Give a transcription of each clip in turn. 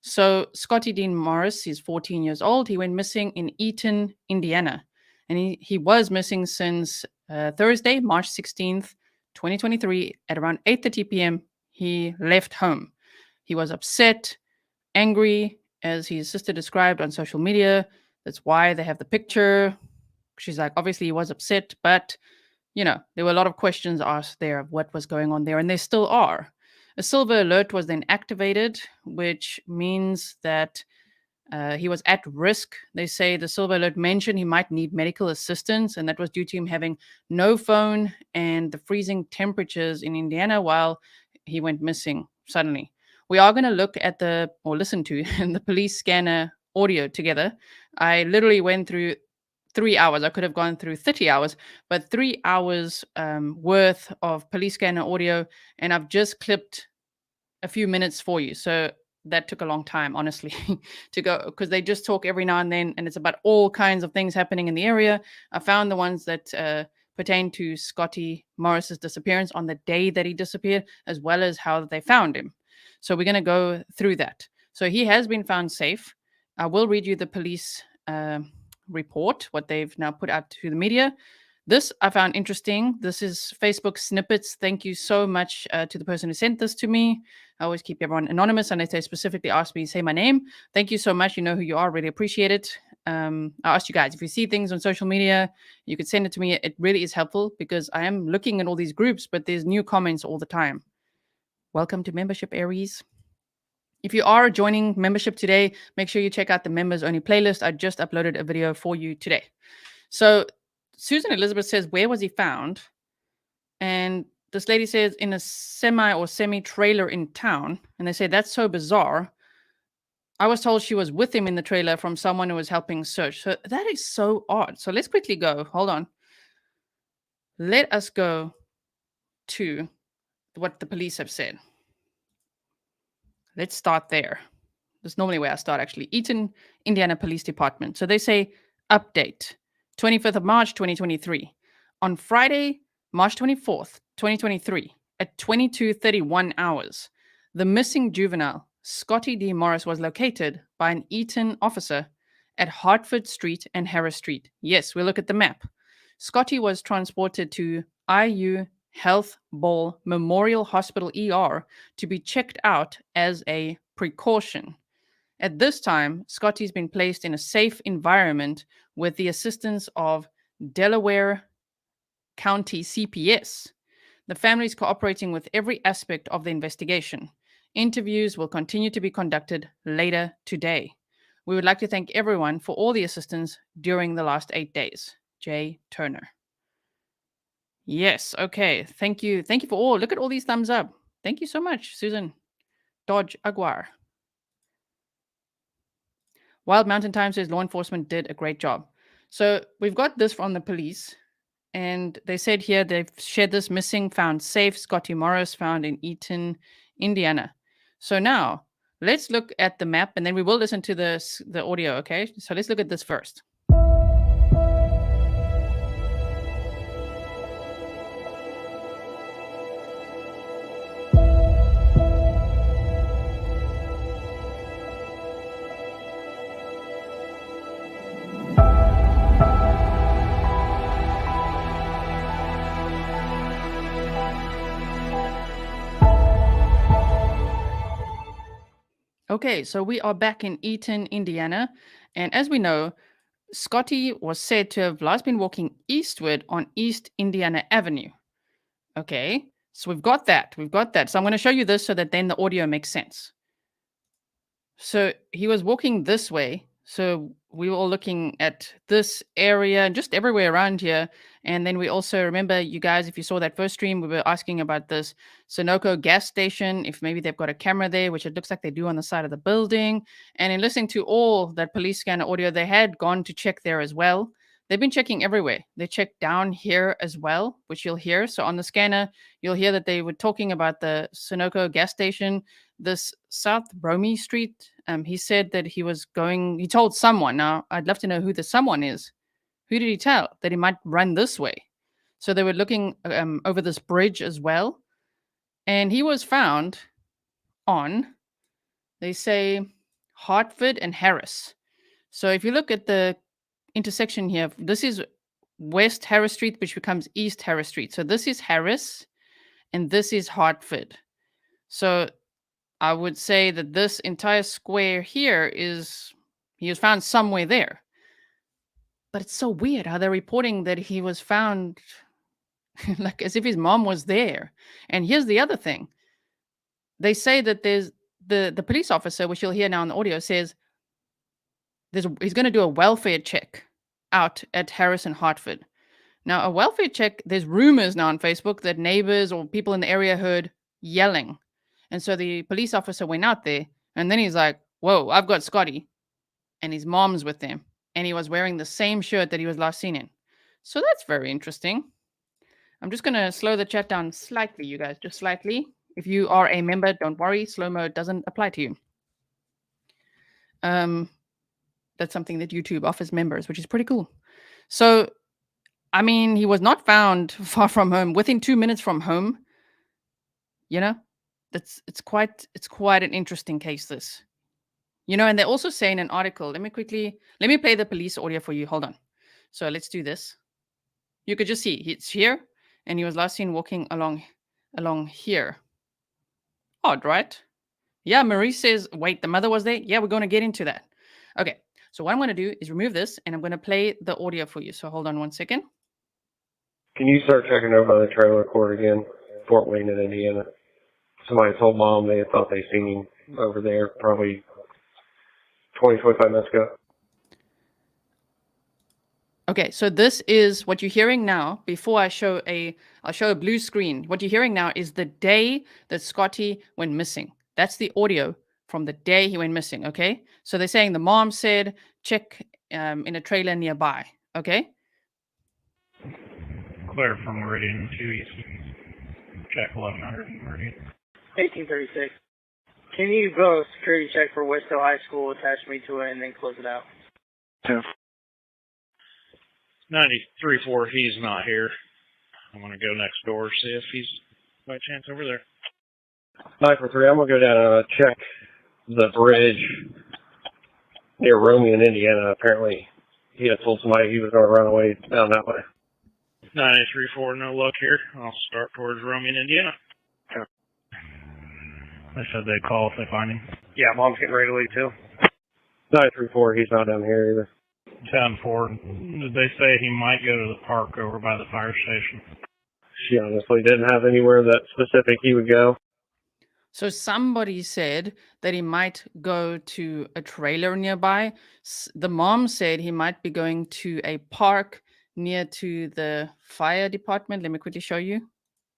So Scottie Dean Morris, he's 14 years old. He went missing in Eaton, Indiana. And he was missing since Thursday, March 16th, 2023 at around 8:30 p.m. He left home. He was upset, angry, as his sister described on social media. That's why they have the picture. She's like, obviously he was upset, but there were a lot of questions asked there of what was going on there, and there still are. A silver alert was then activated, which means that he was at risk. They say the silver alert mentioned he might need medical assistance, and that was due to him having no phone and the freezing temperatures in Indiana while he went missing suddenly. We are going to look at or listen to the police scanner audio together. I literally went through 3 hours. I could have gone through 30 hours, but 3 hours worth of police scanner audio, and I've just clipped a few minutes for you. So that took a long time, honestly, to go, because they just talk every now and then, and it's about all kinds of things happening in the area. I found the ones that pertain to Scottie Morris's disappearance on the day that he disappeared, as well as how they found him. So we're going to go through that. So he has been found safe. I will read you the police report, what they've now put out to the media. This I found interesting. This is Facebook snippets. Thank you so much to the person who sent this to me. I always keep everyone anonymous unless they specifically ask me to say my name. Thank you so much. You know who you are. Really appreciate it. I asked you guys, if you see things on social media, you could send it to me. It really is helpful because I am looking at all these groups, but there's new comments all the time. Welcome to membership, Aries. If you are joining membership today, make sure you check out the members only playlist. I just uploaded a video for you today. So Susan Elizabeth says, where was he found? And this lady says, in a semi trailer in town. And they say, that's so bizarre. I was told she was with him in the trailer from someone who was helping search. So that is so odd. So let's quickly go. Hold on. Let us go to what the police have said. Let's start there. That's normally where I start, actually. Eaton, Indiana Police Department. So they say, update, 25th of March, 2023. On Friday, March 24th, 2023, at 22:31 hours, the missing juvenile, Scottie D. Morris, was located by an Eaton officer at Hartford Street and Harris Street. Yes, we'll look at the map. Scottie was transported to IU Health Ball Memorial Hospital ER to be checked out as a precaution. At this time, Scottie's been placed in a safe environment with the assistance of Delaware County CPS. The family is cooperating with every aspect of the investigation. Interviews will continue to be conducted later today. We would like to thank everyone for all the assistance during the last 8 days. Jay Turner. Yes, okay. Thank you. Thank you for all. Look at all these thumbs up. Thank you so much, Susan. Dodge Aguar. Wild Mountain Time says law enforcement did a great job. So we've got this from the police, and they said here they've shared this missing, found safe, Scottie Morris found in Eaton, Indiana. So now let's look at the map, and then we will listen to the audio, okay? So let's look at this first. Okay, so we are back in Eaton, Indiana. And as we know, Scottie was said to have last been walking eastward on East Indiana Avenue. Okay, so we've got that. So I'm going to show you this so that then the audio makes sense. So he was walking this way. So we were all looking at this area and just everywhere around here. And then we also remember, you guys, if you saw that first stream, we were asking about this Sunoco gas station, if maybe they've got a camera there, which it looks like they do on the side of the building. And in listening to all that police scanner audio, they had gone to check there as well. They've been checking everywhere. They checked down here as well, which you'll hear. So on the scanner, you'll hear that they were talking about the Sunoco gas station, this South Bromie Street. He said that he told someone. Now, I'd love to know who the someone is. Who did he tell that he might run this way? So they were looking over this bridge as well. And he was found on, they say, Hartford and Harris. So if you look at the intersection here, this is West Harris Street, which becomes East Harris Street. So this is Harris and this is Hartford. So I would say that this entire square here he was found somewhere there. But it's so weird how they're reporting that he was found like as if his mom was there. And here's the other thing. They say that there's the police officer, which you'll hear now in the audio, says he's going to do a welfare check out at Harris and Hartford. Now, a welfare check, there's rumors now on Facebook that neighbors or people in the area heard yelling. And so the police officer went out there and then he's like, whoa, I've got Scottie. And his mom's with him. And he was wearing the same shirt that he was last seen in. So that's very interesting. I'm just going to slow the chat down slightly, you guys, just slightly. If you are a member, don't worry, slow-mo doesn't apply to you. That's something that YouTube offers members, which is pretty cool. So, I mean, he was not found far from home, within 2 minutes from home. You know, it's quite an interesting case, this. You know, and they're also saying in an article, let me play the police audio for you. Hold on. So let's do this. You could just see it's here, and he was last seen walking along here. Odd, right? Yeah, Marie says, wait, the mother was there? Yeah, we're going to get into that. Okay, so what I'm going to do is remove this, and I'm going to play the audio for you. So hold on 1 second. Can you start checking over the trailer court again? Fort Wayne in Indiana. Somebody told Mom they thought they seen him over there probably 20, 25 minutes ago. Okay, so this is what you're hearing now. Before I'll show a blue screen. What you're hearing now is the day that Scottie went missing. That's the audio from the day he went missing, okay? So they're saying the mom said, check in a trailer nearby, okay? Clear from Meridian 2 East. Check 1100 Meridian. 1836. Can you go security check for Westhill High School, attach me to it, and then close it out? 93-4, he's not here. I'm going to go next door, see if he's by chance over there. 943, I'm going to go down and check the bridge near Romeo in Indiana. Apparently, he had told somebody he was going to run away down that way. 93-4, no luck here. I'll start towards Romeo in Indiana. Okay. They said they'd call if they find him. Yeah, Mom's getting ready to leave too. 934, he's not down here either. 10-4, did they say he might go to the park over by the fire station? She honestly didn't have anywhere that specific he would go. So somebody said that he might go to a trailer nearby. The mom said he might be going to a park near to the fire department. Let me quickly show you.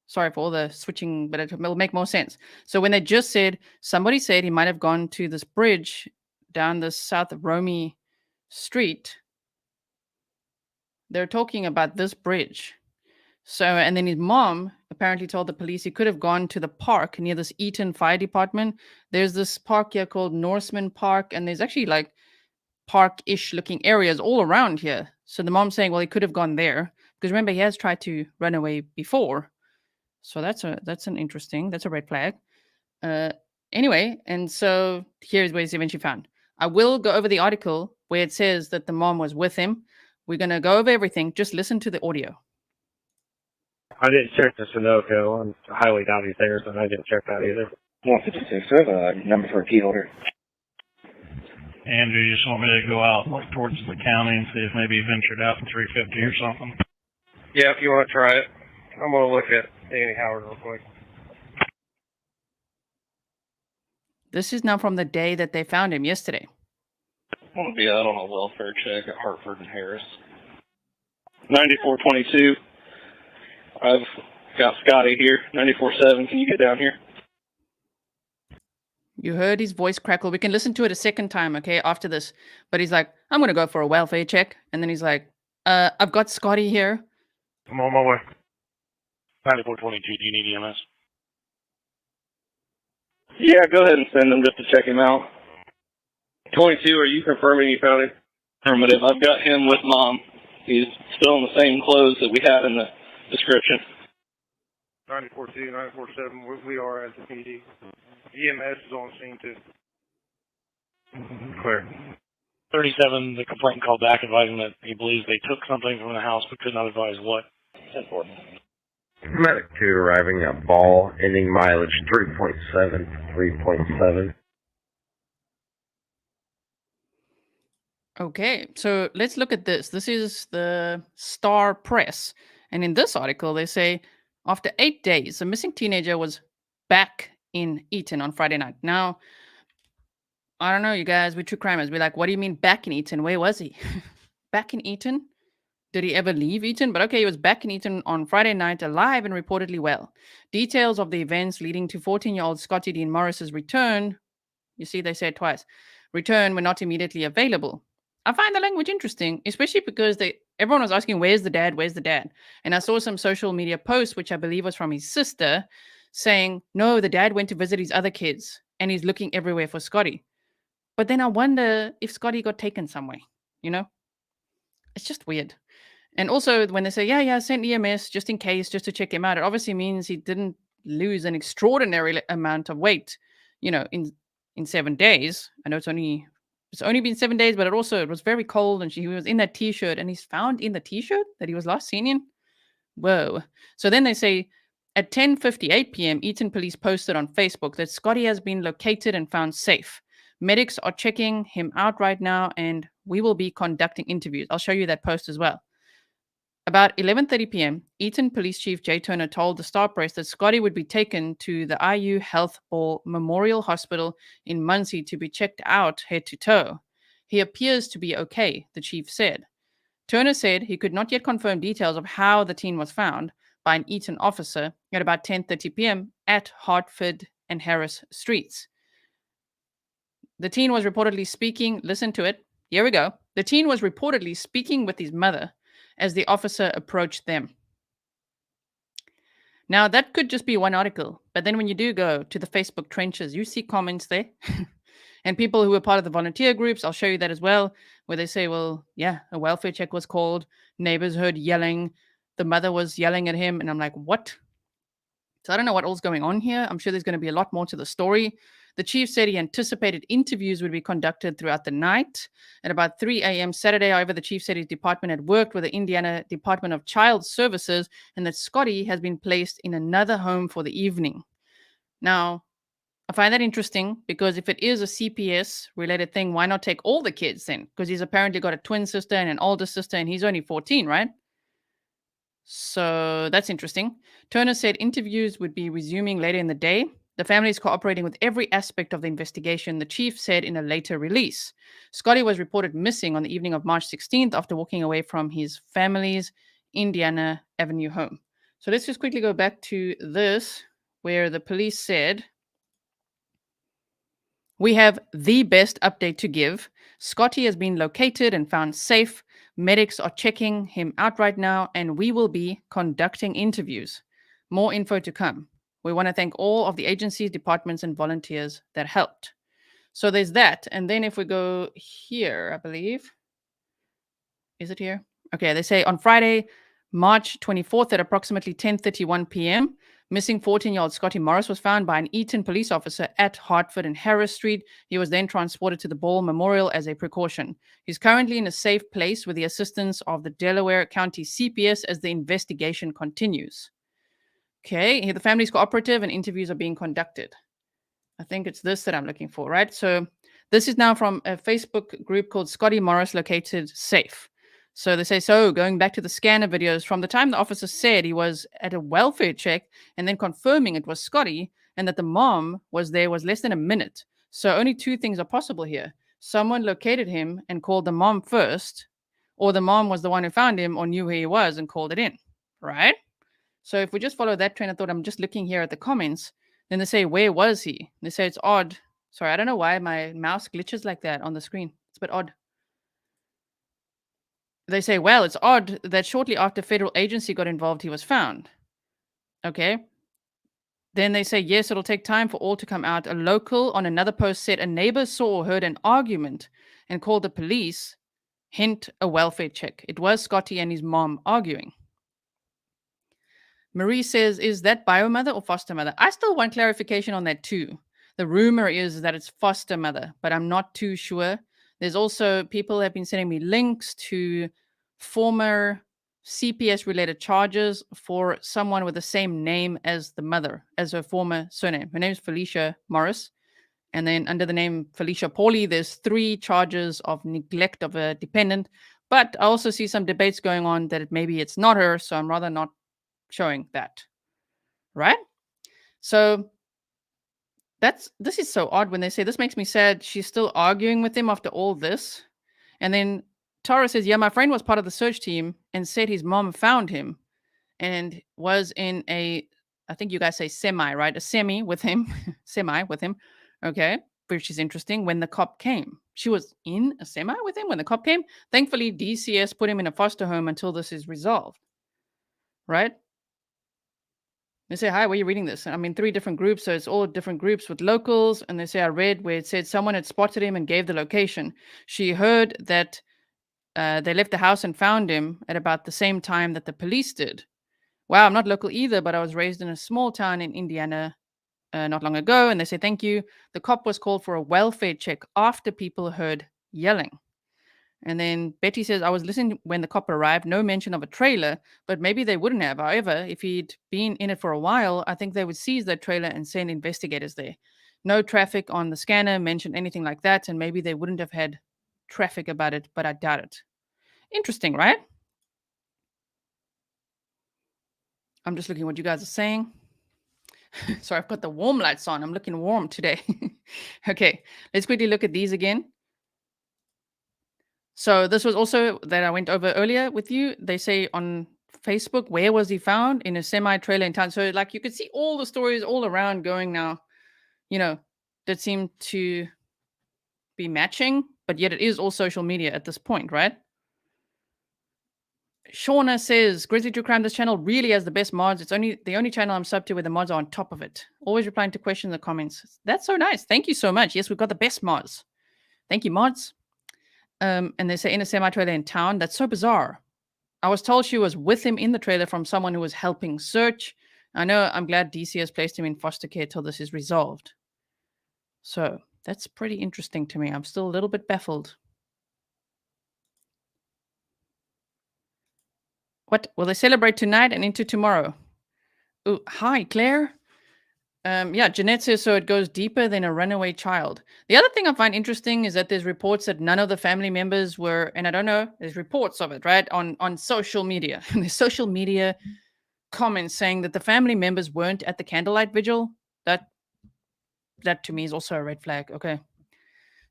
Sorry for all the switching, but it will make more sense. So when they just said, somebody said he might have gone to this bridge down the South Romney Street. They're talking about this bridge. So, and then his mom apparently told the police he could have gone to the park near this Eaton Fire Department. There's this park here called Norseman Park, and there's actually like park-ish looking areas all around here. So the mom's saying, well, he could have gone there. Because remember, he has tried to run away before. So that's a red flag. Anyway, and so here's where he's eventually found. I will go over the article where it says that the mom was with him. We're going to go over everything. Just listen to the audio. I didn't check the Sunoco. I highly doubt he's there, so I didn't check that either. 156, I have a number for a key holder. Andrew, you just want me to go out look towards the county and see if maybe he ventured out in 350 or something? Yeah, if you want to try it. I'm going to look at Danny Howard real quick. This is now from the day that they found him yesterday. I'm going to be out on a welfare check at Hartford and Harris. 9422. I've got Scottie here. 94-7. Can you get down here? You heard his voice crackle. We can listen to it a second time, okay, after this. But he's like, I'm going to go for a welfare check. And then he's like, I've got Scottie here. I'm on my way. 9422. Do you need EMS? Yeah, go ahead and send him just to check him out. 22, are you confirming you found him? Affirmative. I've got him with Mom. He's still in the same clothes that we had in the description. 94-2, 94-7, we are at the PD. EMS is on scene too. Clear. 37, the complainant called back advising that he believes they took something from the house but could not advise what. 10-4. Medic 2 arriving at Ball, ending mileage 3.7, 3.7. Okay, so let's look at this. This is the Star Press. And in this article, they say after 8 days, a missing teenager was back in Eton on Friday night. Now, I don't know, you guys, we're true crimers. We're like, what do you mean back in Eton? Where was he? Back in Eton? Did he ever leave Eton? But okay, he was back in Eton on Friday night, alive and reportedly well. Details of the events leading to 14-year-old Scottie Dean Morris's return, you see, they say it twice, return were not immediately available. I find the language interesting, especially because everyone was asking, where's the dad? Where's the dad? And I saw some social media posts, which I believe was from his sister, saying, no, the dad went to visit his other kids and he's looking everywhere for Scottie. But then I wonder if Scottie got taken somewhere, you know? It's just weird. And also when they say, yeah, send EMS just in case, just to check him out, it obviously means he didn't lose an extraordinary amount of weight, you know, in 7 days. I know it's only been 7 days, but it was very cold and he was in that t-shirt and he's found in the t-shirt that he was last seen in. Whoa. So then they say at 10:58 p.m., Eton police posted on Facebook that Scottie has been located and found safe. Medics are checking him out right now and we will be conducting interviews. I'll show you that post as well. About 11:30 p.m., Eton Police Chief Jay Turner told the Star Press that Scottie would be taken to the IU Health Ball Memorial Hospital in Muncie to be checked out head to toe. He appears to be okay, the chief said. Turner said he could not yet confirm details of how the teen was found by an Eton officer at about 10:30 p.m. at Hartford and Harris Streets. The teen was reportedly speaking, listen to it, here we go. The teen was reportedly speaking with his mother as the officer approached them. Now, that could just be one article, but then when you do go to the Facebook trenches, you see comments there. And people who are part of the volunteer groups, I'll show you that as well, where they say, well, yeah, a welfare check was called, neighbors heard yelling, the mother was yelling at him, and I'm like, what? So I don't know what all's going on here. I'm sure there's going to be a lot more to the story. The chief said he anticipated interviews would be conducted throughout the night. At about 3 a.m. Saturday, however, the chief said his department had worked with the Indiana Department of Child Services and that Scottie has been placed in another home for the evening. Now, I find that interesting because if it is a CPS-related thing, why not take all the kids then? Because he's apparently got a twin sister and an older sister and he's only 14, right? So that's interesting. Turner said interviews would be resuming later in the day. The family is cooperating with every aspect of the investigation, the chief said in a later release. Scottie was reported missing on the evening of March 16th after walking away from his family's Indiana Avenue home. So let's just quickly go back to this, where the police said, we have the best update to give. Scottie has been located and found safe. Medics are checking him out right now, and we will be conducting interviews. More info to come. We want to thank all of the agencies, departments, and volunteers that helped. So there's that. And then if we go here, I believe. Is it here? Okay, they say on Friday, March 24th at approximately 10:31 p.m., missing 14-year-old Scottie Morris was found by an Eton police officer at Hartford and Harris Street. He was then transported to the Ball Memorial as a precaution. He's currently in a safe place with the assistance of the Delaware County CPS as the investigation continues. Okay, the family is cooperative and interviews are being conducted. I think it's this that I'm looking for, right? So this is now from a Facebook group called Scottie Morris Located Safe. So they say, so going back to the scanner videos, from the time the officer said he was at a welfare check and then confirming it was Scottie and that the mom was there was less than a minute. So only two things are possible here. Someone located him and called the mom first, or the mom was the one who found him or knew who he was and called it in, right? So if we just follow that train of thought, I'm just looking here at the comments. Then they say, where was he? They say it's odd. Sorry, I don't know why my mouse glitches like that on the screen. It's a bit odd. They say, well, it's odd that shortly after federal agency got involved, he was found. Okay. Then they say, yes, it'll take time for all to come out. A local on another post said a neighbor saw or heard an argument and called the police. Hint, a welfare check. It was Scottie and his mom arguing. Marie says, is that bio mother or foster mother? I still want clarification on that too. The rumor is that it's foster mother, but I'm not too sure. There's also people have been sending me links to former CPS related charges for someone with the same name as the mother, as her former surname. Her name is Felicia Morris. And then under the name Felicia Pauly, there's 3 charges of neglect of a dependent. But I also see some debates going on that maybe it's not her, so I'm rather not showing that. Right? So this is so odd when they say this makes me sad. She's still arguing with him after all this. And then Tara says, yeah, my friend was part of the search team and said his mom found him and was in a, I think you guys say semi, right? A semi with him, semi with him. Okay. Which is interesting. When the cop came, she was in a semi with him when the cop came. Thankfully, DCS put him in a foster home until this is resolved. Right? They say, hi, where are you reading this? I'm in 3 different groups, so it's all different groups with locals. And they say, I read where it said someone had spotted him and gave the location. She heard that they left the house and found him at about the same time that the police did. Wow, I'm not local either, but I was raised in a small town in Indiana not long ago. And they say, thank you. The cop was called for a welfare check after people heard yelling. And then Betty says, I was listening when the cop arrived, no mention of a trailer, but maybe they wouldn't have. However, if he'd been in it for a while, I think they would seize that trailer and send investigators there. No traffic on the scanner mentioned anything like that, and maybe they wouldn't have had traffic about it, but I doubt it. Interesting, right? I'm just looking at what you guys are saying. Sorry, I've got the warm lights on. I'm looking warm today. Okay, let's quickly look at these again. So this was also that I went over earlier with you. They say on Facebook, where was he found? In a semi-trailer in town. So like you could see all the stories all around going now, that seem to be matching, but yet it is all social media at this point, right? Shauna says, Grizzly True Crime, this channel really has the best mods. It's the only channel I'm sub to where the mods are on top of it. Always replying to questions in the comments. That's so nice. Thank you so much. Yes, we've got the best mods. Thank you, mods. And they say in a semi-trailer in town. That's so bizarre. I was told she was with him in the trailer from someone who was helping search. I'm glad DC has placed him in foster care till this is resolved. So that's pretty interesting to me. I'm still a little bit baffled. What? Will they celebrate tonight and into tomorrow? Oh, hi, Claire. Yeah, Jeanette says, so it goes deeper than a runaway child. The other thing I find interesting is that there's reports that none of the family members were, and I don't know, there's reports of it, right, on social media. There's social media comments saying that the family members weren't at the candlelight vigil. That to me is also a red flag. Okay.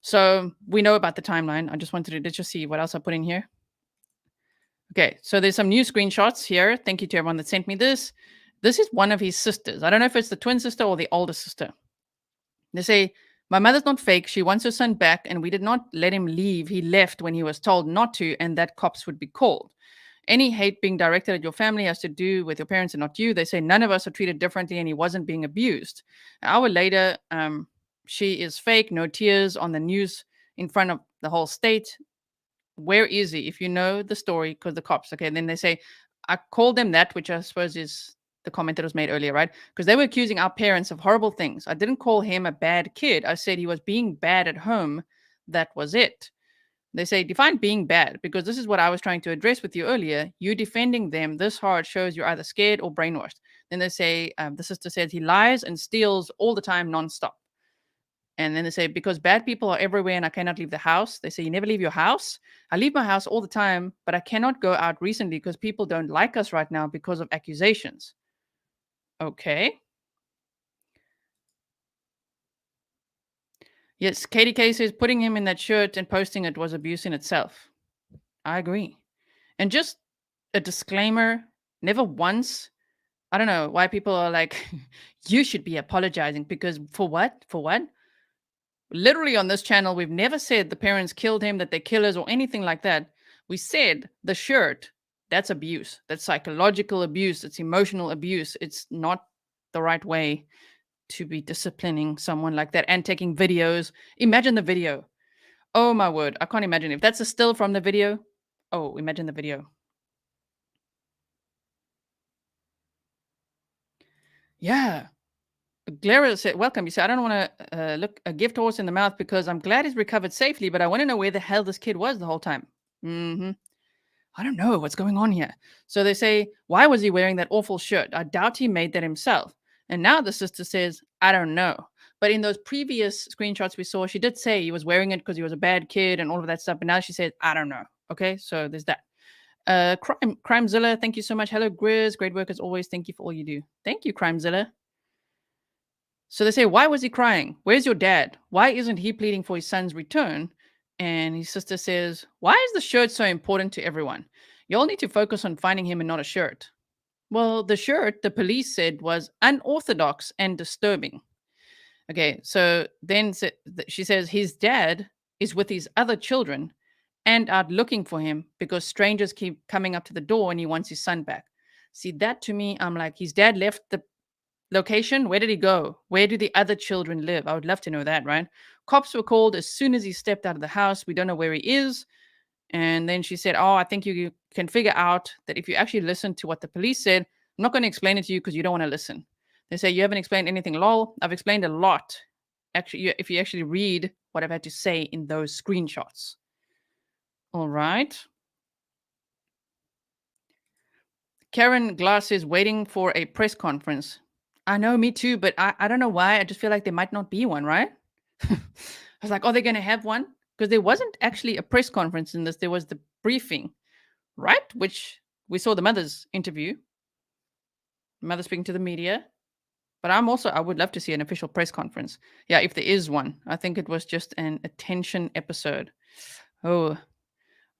So we know about the timeline. I just wanted to let's just see what else I put in here. Okay, so there's some new screenshots here. Thank you to everyone that sent me this. This is one of his sisters. I don't know if it's the twin sister or the older sister. They say, my mother's not fake. She wants her son back, and we did not let him leave. He left when he was told not to, and that cops would be called. Any hate being directed at your family has to do with your parents and not you. They say none of us are treated differently, and he wasn't being abused. An hour later, she is fake, no tears on the news in front of the whole state. Where is he? If you know the story, because the cops, okay, then they say, I called them that, which I suppose is the comment that was made earlier, right? Because they were accusing our parents of horrible things. I didn't call him a bad kid. I said he was being bad at home. That was it. They say, define being bad, because this is what I was trying to address with you earlier. You defending them this hard shows you're either scared or brainwashed. Then they say, the sister says he lies and steals all the time, nonstop. And then they say, because bad people are everywhere and I cannot leave the house. They say, you never leave your house? I leave my house all the time, but I cannot go out recently because people don't like us right now because of accusations. Okay. Yes, Katie K says putting him in that shirt and posting it was abuse in itself. I agree. And just a disclaimer, never once, I don't know why people are like, you should be apologizing because for what? For what? Literally on this channel, we've never said the parents killed him, that they're killers or anything like that. We said the shirt, that's abuse. That's psychological abuse. It's emotional abuse. It's not the right way to be disciplining someone like that and taking videos. Imagine the video. Oh my word. I can't imagine. If that's a still from the video. Oh, imagine the video. Yeah. Glara said, welcome. You said, I don't want to look a gift horse in the mouth because I'm glad he's recovered safely, but I want to know where the hell this kid was the whole time. I don't know what's going on here. So they say, why was he wearing that awful shirt? I doubt he made that himself. And now the sister says, I don't know. But in those previous screenshots we saw, she did say he was wearing it because he was a bad kid and all of that stuff. But now she said, I don't know. Okay, so there's that. Crimezilla, thank you so much. Hello, Grizz. Great work as always. Thank you for all you do. Thank you, Crimezilla. So they say, why was he crying? Where's your dad? Why isn't he pleading for his son's return? And his sister says, why is the shirt so important to everyone? You all need to focus on finding him and not a shirt. Well, the shirt, the police said, was unorthodox and disturbing. Okay, so then she says his dad is with his other children and out looking for him because strangers keep coming up to the door and he wants his son back. See, that to me, I'm like, his dad left the location. Where did he go? Where do the other children live? I would love to know that, right? Cops were called as soon as he stepped out of the house. We don't know where he is. And then she said, oh, I think you can figure out that if you actually listen to what the police said, I'm not going to explain it to you because you don't want to listen. They say, you haven't explained anything, lol. I've explained a lot. Actually, if you actually read what I've had to say in those screenshots. All right. Karen Glass is waiting for a press conference. I know, me too, but I don't know why. I just feel like there might not be one, right? I was like, oh, they're going to have one? Because there wasn't actually a press conference in this. There was the briefing, right? Which we saw the mother's interview. Mother speaking to the media. But I would love to see an official press conference. Yeah, if there is one. I think it was just an attention episode. Oh,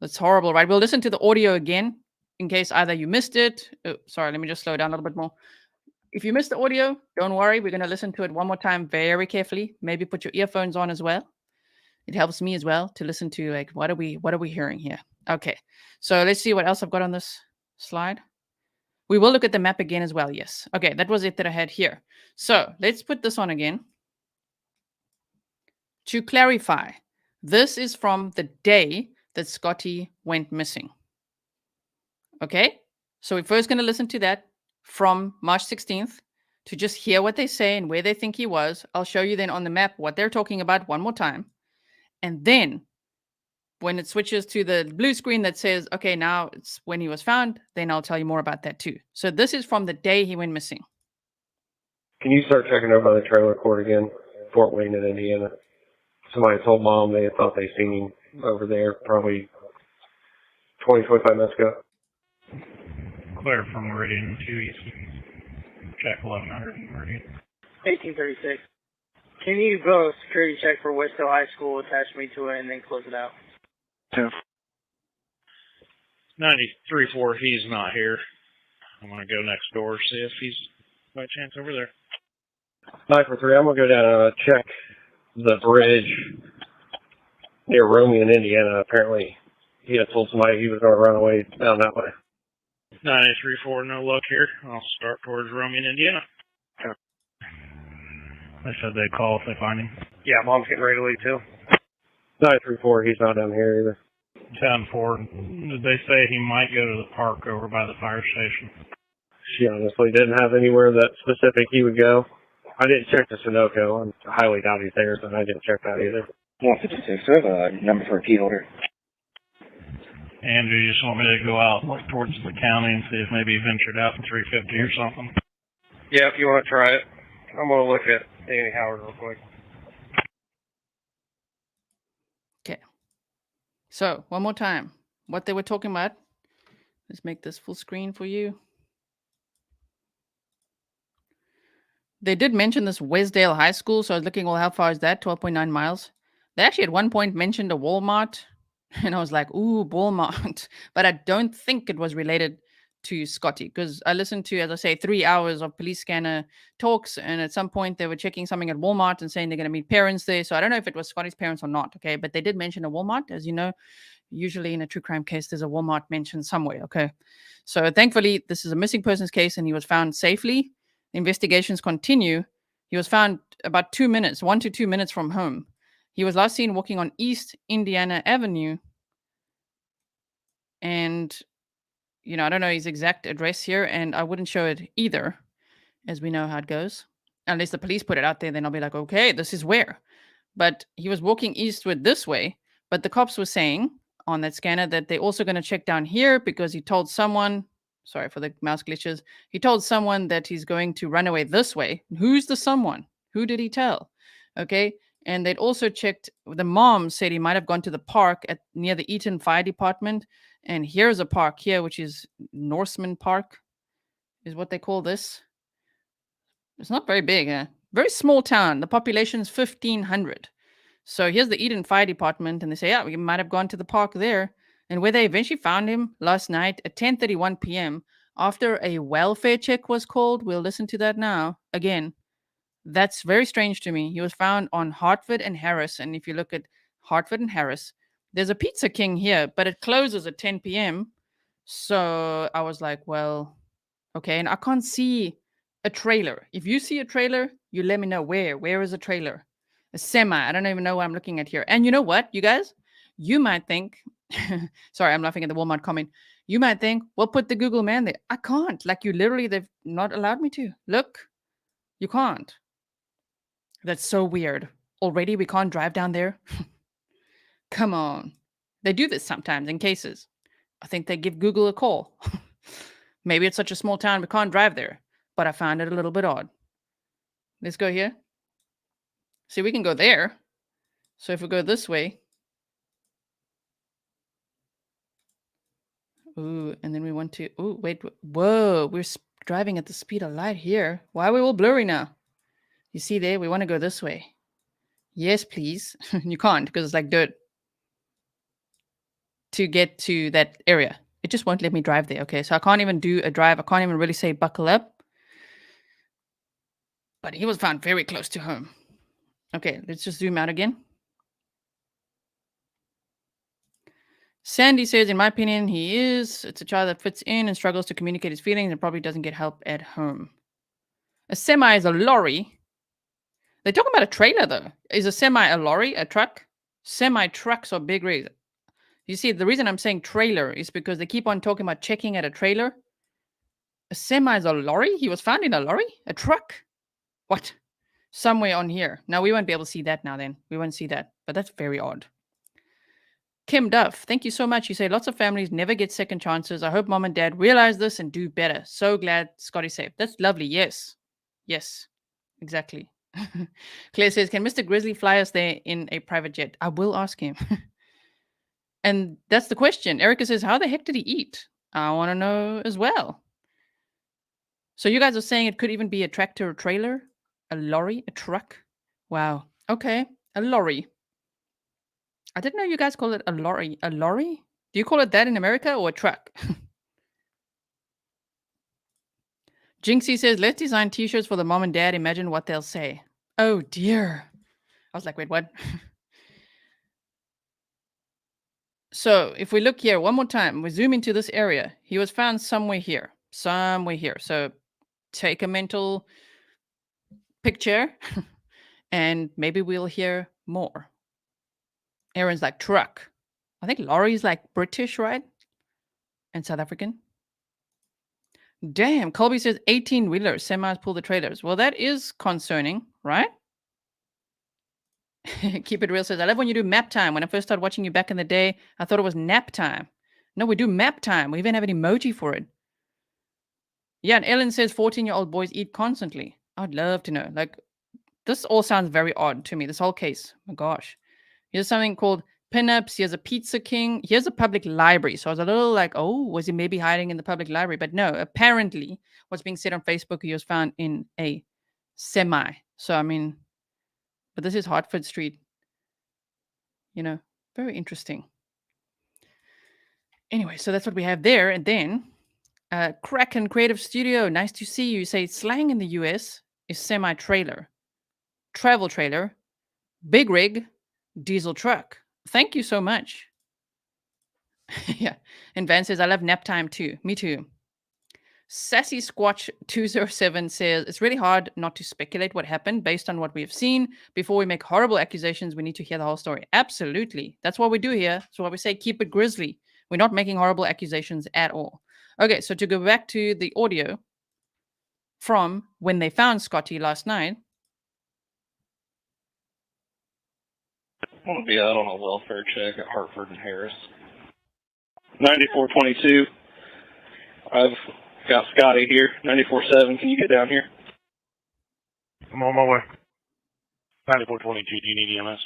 that's horrible, right? We'll listen to the audio again in case either you missed it. Oh, sorry, let me just slow down a little bit more. If you missed the audio, don't worry. We're going to listen to it one more time very carefully. Maybe put your earphones on as well. It helps me as well to listen to, like, what are we hearing here? Okay, so let's see what else I've got on this slide. We will look at the map again as well. Yes. Okay, that was it that I had here. So let's put this on again. To clarify, this is from the day that Scottie went missing. Okay, so we're first going to listen to that from March 16th to just hear what they say and where they think he was. I'll show you then on the map what they're talking about one more time. And then when it switches to the blue screen that says, okay, now it's when he was found, then I'll tell you more about that too. So this is from the day he went missing. Can you start checking over the trailer court again? Fort Wayne in Indiana. Somebody told Mom they thought they seen him over there probably 20, 25 minutes ago. Clear from Meridian 2 East. Check 1100 Meridian. 1836. Can you go security check for West Hill High School, attach me to it, and then close it out? 93-4, he's not here. I'm going to go next door, see if he's by chance over there. 943, I'm going to go down and check the bridge near Roman, Indiana. Apparently, he had told somebody he was going to run away down that way. 93-4, no luck here. I'll start towards Roman, Indiana. They said they'd call if they find him. Yeah, Mom's getting ready to leave too. 934, he's not down here either. 10-4, did they say he might go to the park over by the fire station? She honestly didn't have anywhere that specific he would go. I didn't check the Sunoco. I highly doubt he's there, so I didn't check that either. 156, I have a number for a key holder. Andrew, you just want me to go out look towards the county and see if maybe he ventured out in 350 or something? Yeah, if you want to try it. I'm going to look at Danny Howard real quick. Okay. So, one more time. What they were talking about. Let's make this full screen for you. They did mention this Westdale High School, so I was looking, well, how far is that? 12.9 miles. They actually at one point mentioned a Walmart, and I was like, ooh, Walmart. But I don't think it was related to Scottie, because I listened to, as I say, 3 hours of police scanner talks, and at some point they were checking something at Walmart and saying they're going to meet parents there. So I don't know if it was Scottie's parents or not, okay? But they did mention a Walmart. As you know, usually in a true crime case, there's a Walmart mentioned somewhere, okay? So thankfully, this is a missing persons case, and he was found safely. Investigations continue. He was found about 1 to 2 minutes from home. He was last seen walking on East Indiana Avenue. And, I don't know his exact address here, and I wouldn't show it either, as we know how it goes. Unless the police put it out there, then I'll be like, okay, this is where. But he was walking eastward this way. But the cops were saying on that scanner that they're also going to check down here because he told someone, sorry for the mouse glitches, he told someone that he's going to run away this way. Who's the someone? Who did he tell? Okay. And they'd also checked, the mom said he might have gone to the park near the Eaton Fire Department. And here's a park here, which is Norseman Park, is what they call this. It's not very big, very small town. The population's 1,500. So here's the Eden Fire Department, and they say, yeah, we might have gone to the park there. And where they eventually found him last night at 10:31 p.m. after a welfare check was called. We'll listen to that now. Again, that's very strange to me. He was found on Hartford and Harris. And if you look at Hartford and Harris, there's a Pizza King here, but it closes at 10 p.m. So I was like, well, okay. And I can't see a trailer. If you see a trailer, you let me know where. Where is a trailer? A semi. I don't even know what I'm looking at here. And you know what, you guys? You might think, sorry, I'm laughing at the Walmart comment. You might think, well, put the Google man there. I can't. Like, you literally, they've not allowed me to. Look, you can't. That's so weird. Already we can't drive down there? Come on. They do this sometimes in cases. I think they give Google a call. Maybe it's such a small town we can't drive there. But I found it a little bit odd. Let's go here. See, we can go there. So if we go this way. Ooh, and then we want to... Ooh, wait. Whoa, we're driving at the speed of light here. Why are we all blurry now? You see there? We want to go this way. Yes, please. You can't because it's like dirt. To get to that area. It just won't let me drive there. Okay, so I can't even do a drive. I can't even really say buckle up. But he was found very close to home. Okay, let's just zoom out again. Sandy says, in my opinion, it's a child that fits in and struggles to communicate his feelings and probably doesn't get help at home. A semi is a lorry. They're talking about a trailer, though. Is a semi a lorry, a truck? Semi-trucks are big rigs. You see, the reason I'm saying trailer is because they keep on talking about checking at a trailer. A semi is a lorry? He was found in a lorry? A truck? What? Somewhere on here. Now, we won't be able to see that now then. We won't see that. But that's very odd. Kim Duff, thank you so much. You say lots of families never get second chances. I hope mom and dad realize this and do better. So glad Scotty's safe. That's lovely. Yes. Yes. Exactly. Claire says, can Mr. Grizzly fly us there in a private jet? I will ask him. And that's the question. Erica says, how the heck did he eat? I want to know as well. So you guys are saying it could even be a tractor or trailer? A lorry? A truck? Wow. Okay. A lorry. I didn't know you guys call it a lorry. A lorry? Do you call it that in America or a truck? Jinxie says, let's design t-shirts for the mom and dad. Imagine what they'll say. Oh, dear. I was like, wait, what? So if we look here one more time, we zoom into this area. He was found somewhere here. Somewhere here. So take a mental picture and maybe we'll hear more. Aaron's like truck. I think Laurie's like British, right? And South African. Damn, Colby says 18-wheelers, semis pull the trailers. Well, that is concerning, right? Keep it real says, I love when you do map time. When I first started watching you back in the day, I thought it was nap time. No, we do map time. We even have an emoji for it. Yeah, and Ellen says 14-year-old boys eat constantly. I'd love to know. Like, this all sounds very odd to me, this whole case. Oh my gosh. Here's something called pinups. Here's a Pizza King. Here's a public library. So I was a little like, oh, was he maybe hiding in the public library? But no, apparently what's being said on Facebook, he was found in a semi. So, I mean, but this is Hartford Street. You know, very interesting. Anyway, so that's what we have there. And then Kraken Creative Studio. Nice to see you. You say slang in the US is semi-trailer, travel trailer, big rig, diesel truck. Thank you so much. Yeah. And Van says, I love nap time too. Me too. Sassy Squatch 207 says, it's really hard not to speculate what happened based on what we have seen. Before we make horrible accusations, we need to hear the whole story. Absolutely. That's what we do here. So what we say, keep it grizzly. We're not making horrible accusations at all. Okay, so to go back to the audio. from when they found Scottie last night. I want to be out on a welfare check at Hartford and Harris. 9422. I've got Scottie here. 94-7. Can you get down here? I'm on my way. 9422, do you need EMS?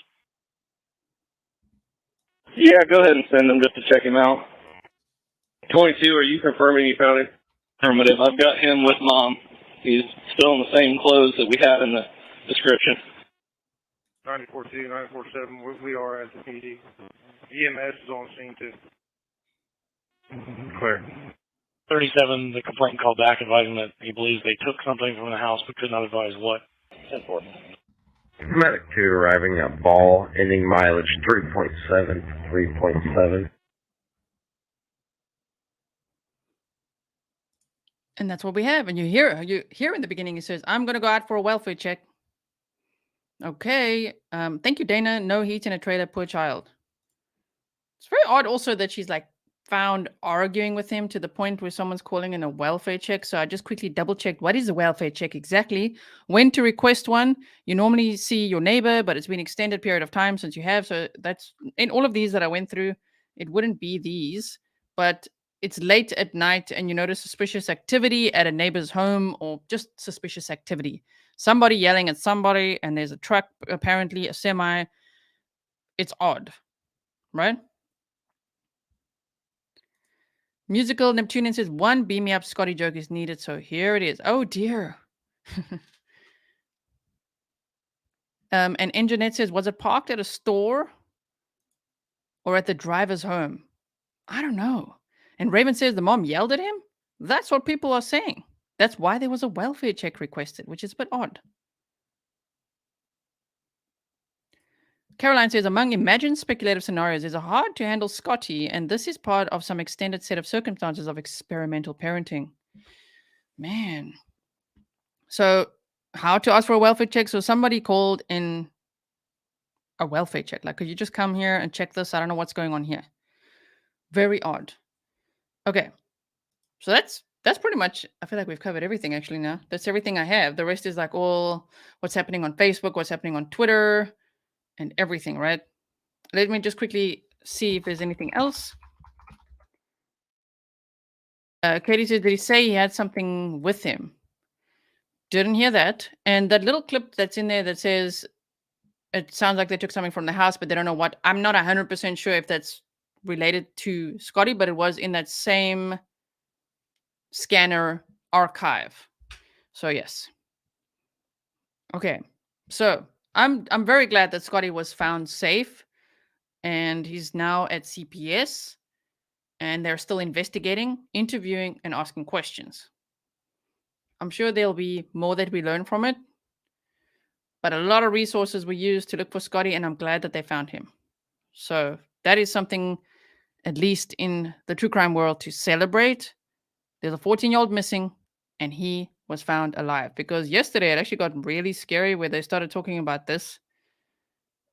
Yeah, go ahead and send them just to check him out. 22, are you confirming you found him? Affirmative. I've got him with Mom. He's still in the same clothes that we had in the description. 94-2, 94-7, we are at the PD. EMS is on scene too. Clear. 37, the complainant called back advising that he believes they took something from the house but could not advise what. 10-4. Medic 2 arriving at Ball, ending mileage 3.7, 3.7. And that's what we have. And you hear in the beginning, he says, I'm going to go out for a welfare check. Okay. Thank you, Dana. No heat in a trailer, poor child. It's very odd also that she's like found arguing with him to the point where someone's calling in a welfare check. So I just quickly double checked what is a welfare check exactly, when to request one. You normally see your neighbor, but it's been an extended period of time since you have. So that's in all of these that I went through, it wouldn't be these, but it's late at night and you notice suspicious activity at a neighbor's home or just suspicious activity. Somebody yelling at somebody and there's a truck, apparently a semi. It's odd, right? Musical Neptunian says, one beam me up Scottie joke is needed. So here it is. Oh dear. And Engineer says, was it parked at a store or at the driver's home? I don't know. And Raven says the mom yelled at him. That's what people are saying. That's why there was a welfare check requested, which is a bit odd. Caroline says, among imagined speculative scenarios, it's hard to handle Scottie, and this is part of some extended set of circumstances of experimental parenting. Man. So how to ask for a welfare check? So somebody called in a welfare check. Like, could you just come here and check this? I don't know what's going on here. Very odd. Okay. So that's pretty much, I feel like we've covered everything actually now. That's everything I have. The rest is like all what's happening on Facebook, what's happening on Twitter, and everything, right? Let me just quickly see if there's anything else. Katie said, did he say he had something with him? Didn't hear that. And that little clip that's in there that says, it sounds like they took something from the house, but they don't know what. I'm not 100% sure if that's related to Scottie, but it was in that same scanner archive. So yes. Okay. So I'm very glad that Scottie was found safe and he's now at CPS and they're still investigating, interviewing, and asking questions. I'm sure there'll be more that we learn from it, but a lot of resources were used to look for Scottie, and I'm glad that they found him. So that is something, at least in the true crime world, to celebrate. There's a 14-year-old missing, and he was found alive. Because yesterday it actually got really scary where they started talking about this.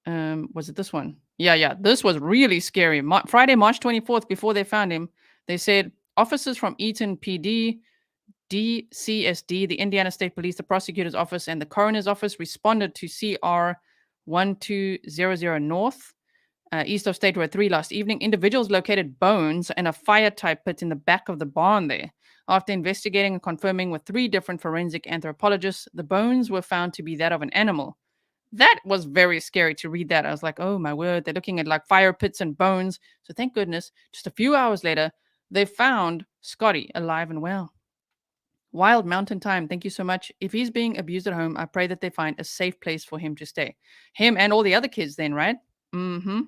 Was it this one? Yeah. This was really scary. Friday, March 24th, before they found him, they said officers from Eaton PD, DCSD, the Indiana State Police, the prosecutor's office, and the coroner's office responded to CR 1200 North, east of State Road 3 last evening. Individuals located bones and a fire-type pit in the back of the barn there. After investigating and confirming with 3 different forensic anthropologists, the bones were found to be that of an animal. That was very scary to read that. I was like, oh my word, they're looking at like fire pits and bones. So thank goodness, just a few hours later, they found Scottie alive and well. Wild Mountain Time, thank you so much. If he's being abused at home, I pray that they find a safe place for him to stay. Him and all the other kids then, right? Mm-hmm.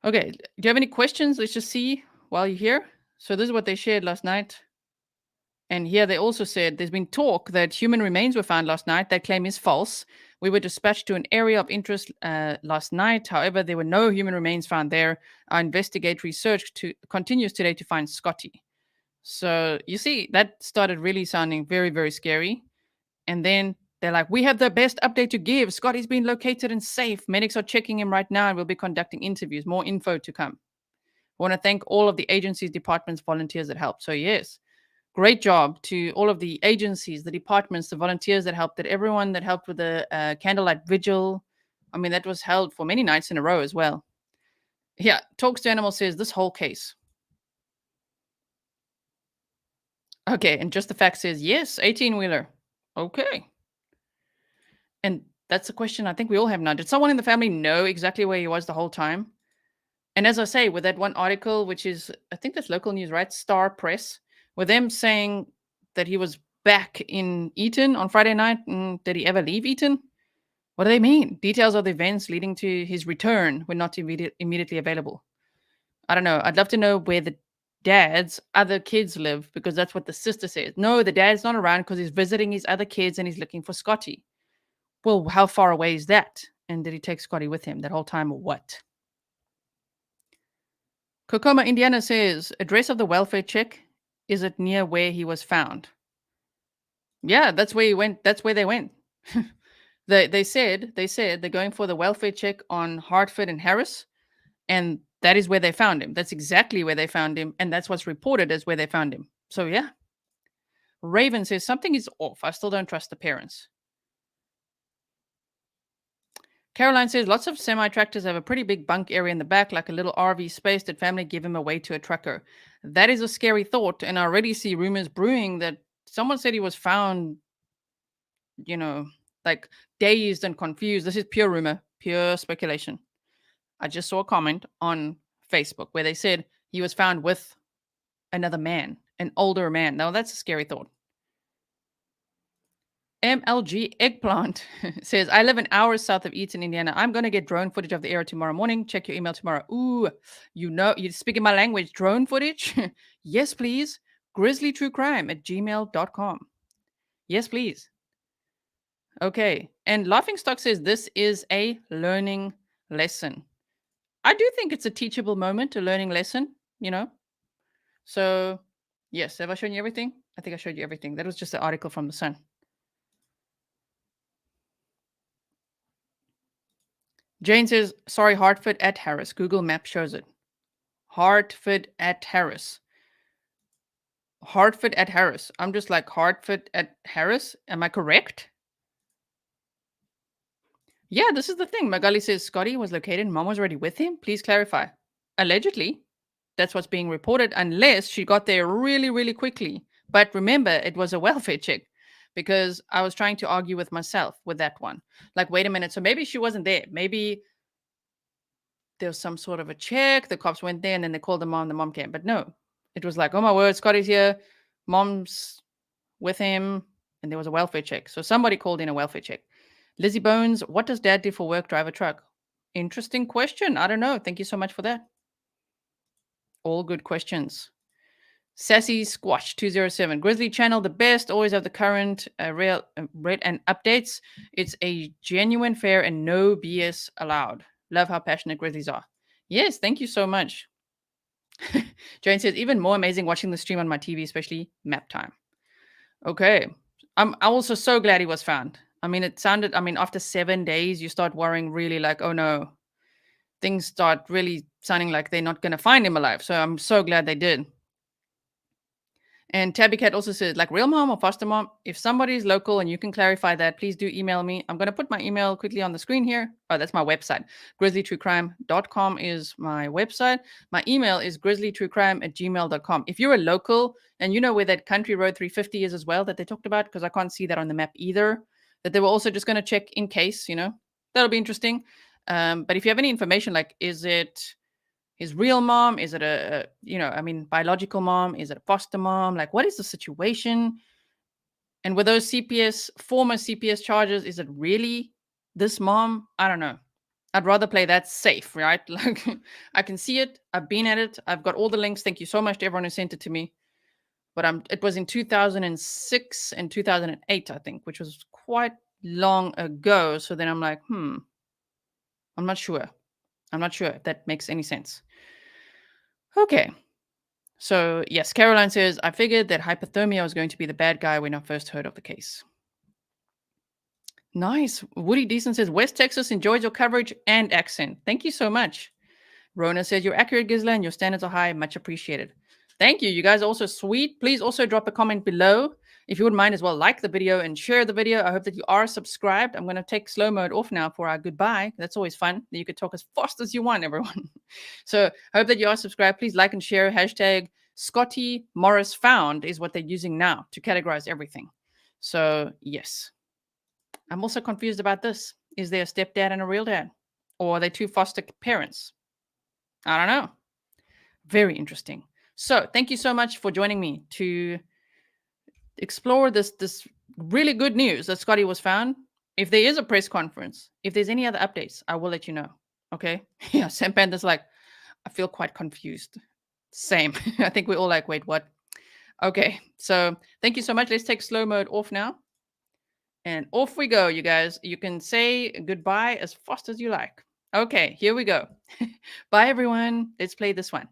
Okay, do you have any questions? Let's just see while you're here. So this is what they shared last night. And here they also said there's been talk that human remains were found last night. That claim is false. We were dispatched to an area of interest last night. However, there were no human remains found there. Our investigatory search continues today to find Scottie. So you see, that started really sounding very, very scary. And then they're like, we have the best update to give. Scottie's been located and safe. Medics are checking him right now and we'll be conducting interviews. More info to come. I want to thank all of the agencies, departments, volunteers that helped. So yes, Great job to all of the agencies, the departments, the volunteers that helped, everyone that helped with the candlelight vigil. I mean, that was held for many nights in a row as well. Yeah, Talks to Animal says this whole case. Okay, and Just the Fact says, yes, 18-wheeler. Okay. And that's a question I think we all have now. Did someone in the family know exactly where he was the whole time? And as I say, with that one article, which is, I think that's local news, right? Star Press, with them saying that he was back in Eton on Friday night. Did he ever leave Eton? What do they mean? Details of the events leading to his return were not immediately available. I don't know. I'd love to know where the dad's other kids live, because that's what the sister says. No, the dad's not around because he's visiting his other kids and he's looking for Scottie. Well, how far away is that? And did he take Scottie with him that whole time or what? Kokoma, Indiana says, address of the welfare check, is it near where he was found? Yeah, that's where he went. That's where they went. They said they're going for the welfare check on Hartford and Harris, and that is where they found him. That's exactly where they found him, and that's what's reported as where they found him. So yeah. Raven says something is off. I still don't trust the parents. Caroline says lots of semi-tractors have a pretty big bunk area in the back, like a little RV space. Did family give him away to a trucker? That is a scary thought, and I already see rumors brewing that someone said he was found, like dazed and confused. This is pure rumor, pure speculation. I just saw a comment on Facebook where they said he was found with another man, an older man. Now that's a scary thought. MLG Eggplant says, I live an hour south of Eaton, Indiana. I'm going to get drone footage of the area tomorrow morning. Check your email tomorrow. Ooh, you're speaking my language. Drone footage? Yes, please. grizzlytruecrime@gmail.com. Yes, please. Okay. And Laughingstock says, this is a learning lesson. I do think it's a teachable moment, a learning lesson, So, yes. Have I shown you everything? I think I showed you everything. That was just an article from The Sun. Jane says, sorry, Hartford at Harris. Google Maps shows it. Hartford at Harris. Hartford at Harris. I'm just like, Hartford at Harris? Am I correct? Yeah, this is the thing. Magali says, Scottie was located. Mom was already with him. Please clarify. Allegedly, that's what's being reported, unless she got there really, really quickly. But remember, it was a welfare check, because I was trying to argue with myself with that one. Like, wait a minute. So maybe she wasn't there. Maybe there was some sort of a check. The cops went there and then they called the mom. The mom came. But no, it was like, oh my word, Scottie's here. Mom's with him. And there was a welfare check. So somebody called in a welfare check. Lizzie Bones, what does dad do for work? Drive a truck? Interesting question. I don't know. Thank you so much for that. All good questions. Sassy Squash 207. Grizzly channel, the best. Always have the current read and updates. It's a genuine, fair, and no BS allowed. Love how passionate Grizzlies are. Yes, thank you so much. Jane says, even more amazing watching the stream on my TV, especially map time. Okay. I'm also so glad he was found. I mean, after 7 days, you start worrying really like, oh no, things start really sounding like they're not going to find him alive. So I'm so glad they did. And Tabby Cat also says, like, real mom or foster mom, if somebody is local and you can clarify that, please do email me. I'm going to put my email quickly on the screen here. Oh, that's my website. grizzlytruecrime.com is my website. My email is grizzlytruecrime@gmail.com. If you're a local and you know where that Country Road 350 is as well that they talked about, because I can't see that on the map either, that they were also just going to check in case, that'll be interesting. But if you have any information, like, is it his real mom? Is it biological mom? Is it a foster mom? Like, what is the situation? And with those former CPS charges, is it really this mom? I don't know. I'd rather play that safe, right? Like, I can see it. I've been at it. I've got all the links. Thank you so much to everyone who sent it to me. But it was in 2006 and 2008, I think, which was quite long ago. So then I'm like, I'm not sure. I'm not sure if that makes any sense. Okay. So, yes, Caroline says, I figured that hypothermia was going to be the bad guy when I first heard of the case. Nice. Woody Decent says, West Texas enjoys your coverage and accent. Thank you so much. Rona says, you're accurate, Gisela, and your standards are high. Much appreciated. Thank you. You guys are also sweet. Please also drop a comment below. If you wouldn't mind as well, like the video and share the video. I hope that you are subscribed. I'm going to take slow mode off now for our goodbye. That's always fun. You could talk as fast as you want, everyone. So I hope that you are subscribed. Please like and share. Hashtag Scottie Morris found is what they're using now to categorize everything. So yes. I'm also confused about this. Is there a stepdad and a real dad? Or are they two foster parents? I don't know. Very interesting. So thank you so much for joining me to explore this really good news that Scottie was found. If there is a press conference, if there's any other updates, I will let you know. Okay? Yeah, Sam Panda's like, I feel quite confused. Same. I think we're all like, wait, what? Okay, so thank you so much. Let's take slow mode off now. And off we go, you guys. You can say goodbye as fast as you like. Okay, here we go. Bye, everyone. Let's play this one.